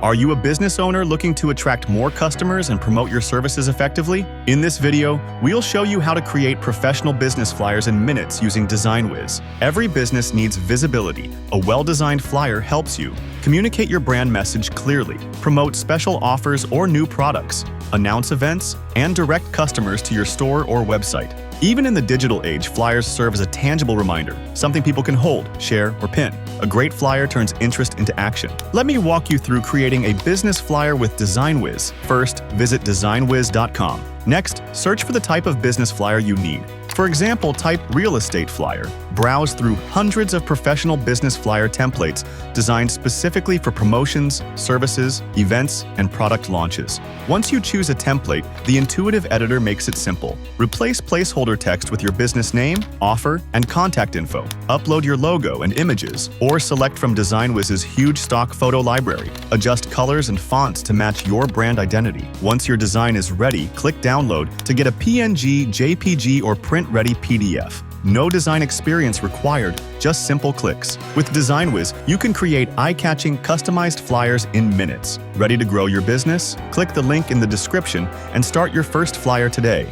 Are you a business owner looking to attract more customers and promote your services effectively? In this video, we'll show you how to create professional business flyers in minutes using DesignWiz. Every business needs visibility. A well-designed flyer helps you. Communicate your brand message clearly, promote special offers or new products, announce events, and direct customers to your store or website. Even in the digital age, flyers serve as a tangible reminder, something people can hold, share, or pin. A great flyer turns interest into action. Let me walk you through creating a business flyer with DesignWiz. First, visit DesignWiz.com. Next, search for the type of business flyer you need. For example, type real estate flyer. Browse through hundreds of professional business flyer templates designed specifically for promotions, services, events, and product launches. Once you choose a template, the intuitive editor makes it simple. Replace placeholder text with your business name, offer, and contact info. Upload your logo and images, or select from DesignWiz's huge stock photo library. Adjust colors and fonts to match your brand identity. Once your design is ready, click Download to get a PNG, JPG, or print-ready PDF. No design experience required, just simple clicks. With DesignWiz, you can create eye-catching, customized flyers in minutes. Ready to grow your business? Click the link in the description and start your first flyer today.